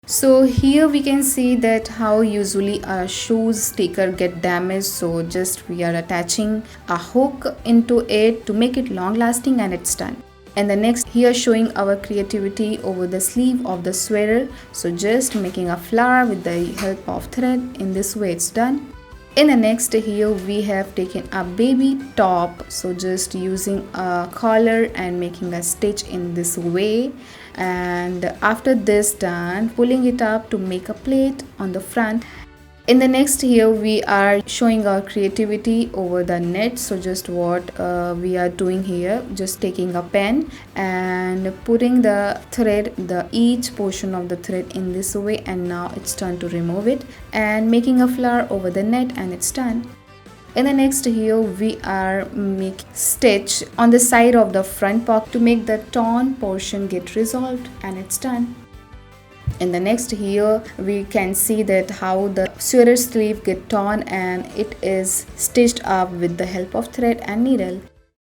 So here we can see that how usually a shoes sticker get damaged, so just we are attaching a hook into it to make it long lasting, and it's done. And the next here showing our creativity over the sleeve of the sweater, so just making a flower with the help of thread. In this way it's done. In the next here we have taken a baby top, so just using a collar and making a stitch in this way, and after this done pulling it up to make a plate on the front. In the next here we are showing our creativity over the net, so just what we are doing here, just taking a pen and putting the thread, the each portion of the thread in this way, and now it's time to remove it and making a flower over the net, and it's done. In the next here we are making stitch on the side of the front pocket to make the torn portion get resolved, and it's done. In the next here we can see that how the sweater sleeve get torn and it is stitched up with the help of thread and needle.